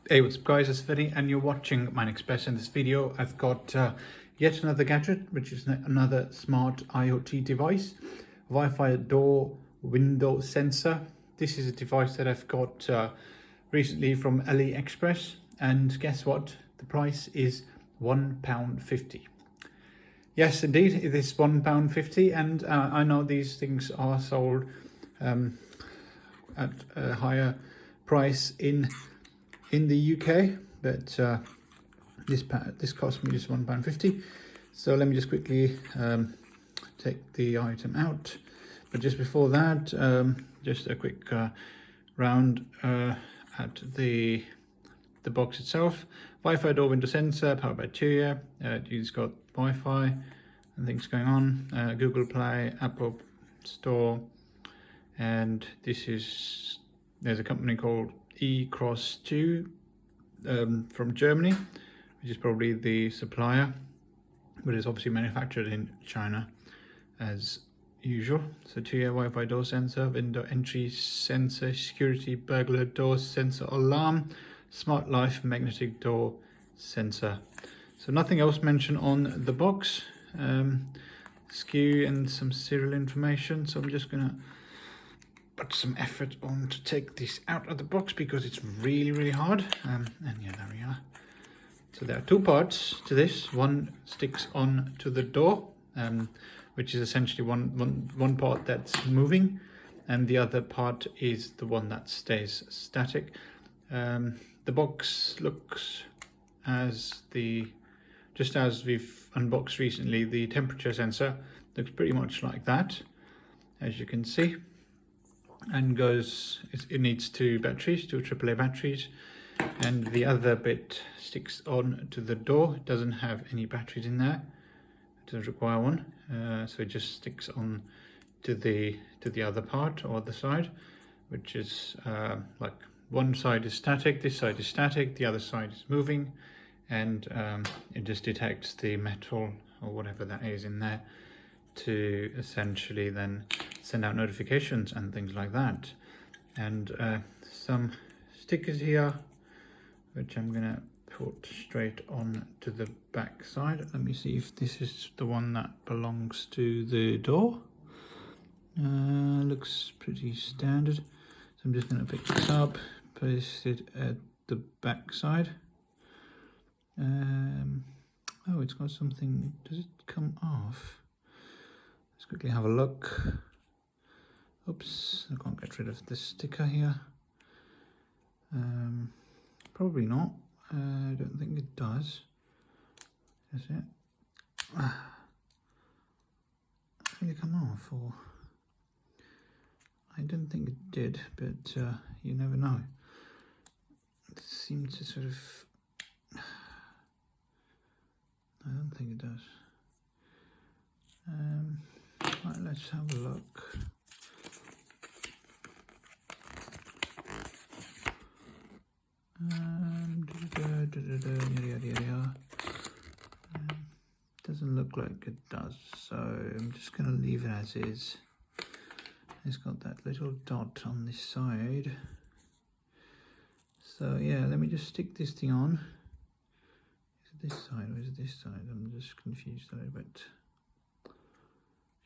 Hey, what's up guys, it's Vinny and you're watching Mind Express. In this video I've got yet another gadget, which is another smart IoT device, Wi-Fi door window sensor. This is a device that I've got recently from AliExpress, and guess what? The price is £1.50. Yes, indeed, it is £1.50, and I know these things are sold at a higher price in the UK, but this cost me just £1.50. So let me just quickly take the item out. But just before that, just a quick round at the box itself. Wi-Fi door window sensor powered by Tuya. It's got Wi-Fi and things going on. Google Play, Apple Store, and there's a company called E-Cross2 from Germany, which is probably the supplier, but it's obviously manufactured in China as usual. So Tuya Wi-Fi door sensor, window entry sensor, security burglar door sensor alarm, Smartlife magnetic door sensor. So nothing else mentioned on the box. SKU and some serial information. So I'm just gonna put some effort on to take this out of the box because it's really hard. And yeah, there we are. So there are two parts to this. One sticks on to the door, which is essentially one part that's moving, and the other part is the one that stays static. The box looks just as we've unboxed recently. The temperature sensor looks pretty much like that, as you can see. And it needs two AAA batteries, and the other bit sticks on to the door. It doesn't have any batteries in there, it doesn't require one, so it just sticks on to the other part or the side, which is like one side is static, this side is static, the other side is moving, and it just detects the metal or whatever that is in there to essentially then send out notifications and things like that. And some stickers here, which I'm gonna put straight on to the back side. Let me see if this is the one that belongs to the door. Looks pretty standard. So I'm just gonna pick this up, place it at the back side. Oh, it's got something. Does it come off? Let's quickly have a look. Oops, I can't get rid of this sticker here. Probably not. I don't think it does. Does it? Did it come off? Or I don't think it did, but you never know. It seems to sort of. I don't think it does. Right, let's have a look. Doesn't look like it does, so I'm just going to leave it as is. It's got that little dot on this side. So yeah, let me just stick this thing on. Is it this side or is it this side? I'm just confused a little bit.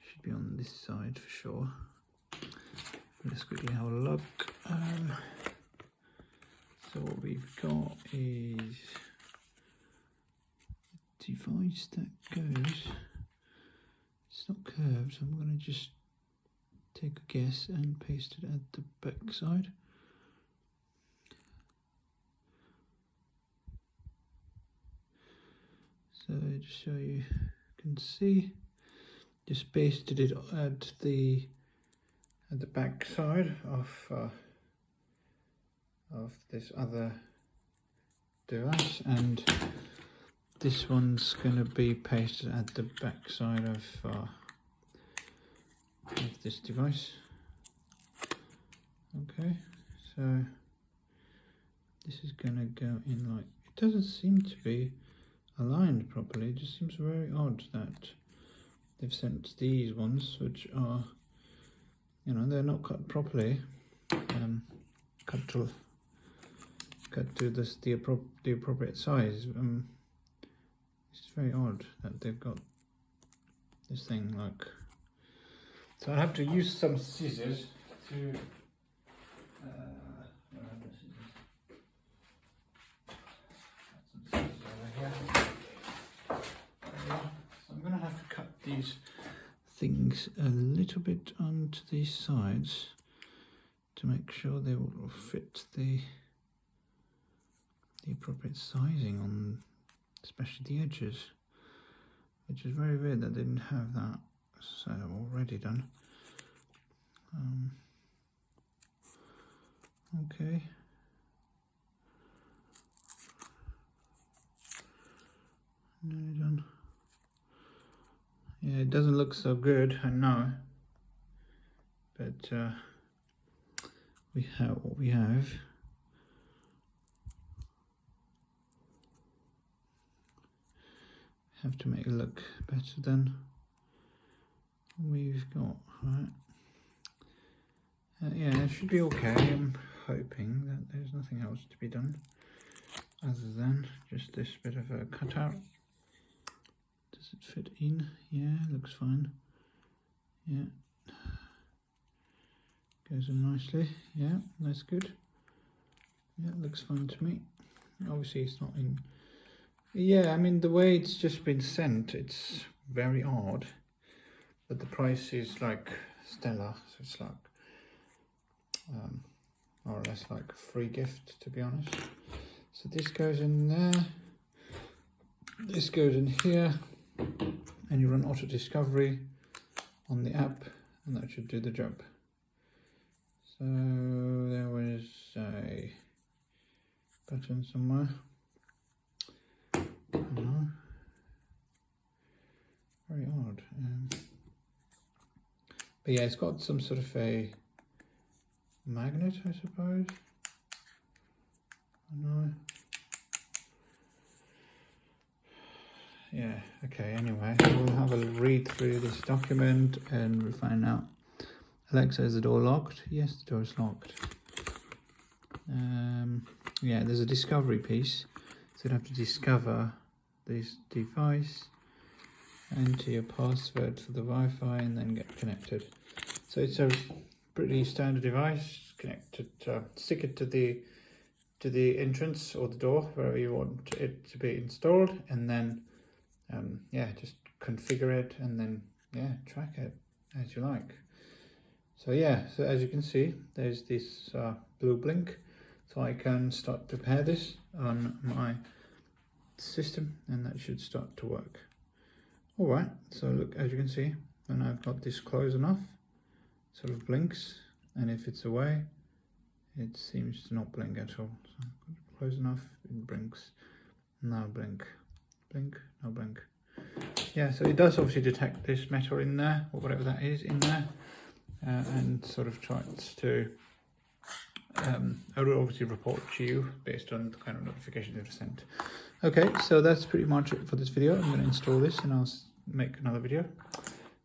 Should be on this side for sure. Let's quickly have a look. So what we've got is a device that goes, it's not curved, so I'm going to just take a guess and paste it at the back side. So just so you can see, just pasted it at the back side of this other device, and this one's going to be pasted at the back side of this device. Okay, so this is going to go in like, it doesn't seem to be aligned properly. It just seems very odd that they've sent these ones, which are, they're not cut properly, cut to cut to this the appropriate size. It's very odd that they've got this thing like. So I have to use some scissors to. Where are the scissors? Got some scissors over here. So I'm going to have to cut these things a little bit onto these sides to make sure they will fit the appropriate sizing on, especially the edges, which is very weird that they didn't have that so already done. Okay. Nearly done. Yeah, it doesn't look so good, I know, but we have what we have. Have to make it look better than we've got, right? Yeah, it should be okay. I'm hoping that there's nothing else to be done other than just this bit of a cutout. Does it fit in? Yeah, looks fine. Yeah, goes in nicely. Yeah, that's good. Yeah, looks fine to me. Obviously it's not in. Yeah, I mean, the way it's just been sent, it's very odd, but the price is like stellar, so it's like more or less like a free gift, to be honest. So this goes in there, this goes in here, and you run auto discovery on the app, and that should do the job. So there was a button somewhere. No. Very odd. But yeah, it's got some sort of a magnet, I suppose. No. Yeah, okay, anyway, we'll have a read through this document and we'll find out. Alexa, is the door locked? Yes, the door is locked. Yeah, there's a discovery piece. So you have to discover this device, enter your password for the Wi-Fi, and then get connected. So it's a pretty standard device. Connected, stick it to the entrance or the door, wherever you want it to be installed, and then yeah, just configure it, and then yeah, track it as you like. So yeah, so as you can see, there's this blue blink. So I can start to pair this on my system, and that should start to work. All right, so look, as you can see, when I've got this close enough, sort of blinks, and if it's away, it seems to not blink at all. So close enough, it blinks. Now blink, blink, now blink. Yeah, so it does obviously detect this metal in there, or whatever that is in there, and sort of tries to I will obviously report to you based on the kind of notification they've sent. Okay, so that's pretty much it for this video. I'm going to install this and I'll make another video.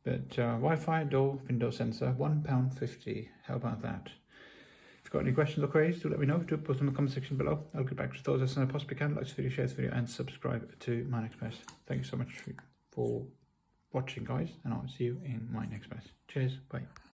But Wi-Fi door window sensor, £1.50. How about that? If you've got any questions or queries, do let me know. Do put them in the comment section below. I'll get back to those as soon as I possibly can. Like this video, share this video, and subscribe to my next best. Thank you so much for watching, guys, and I'll see you in my next best. Cheers, bye.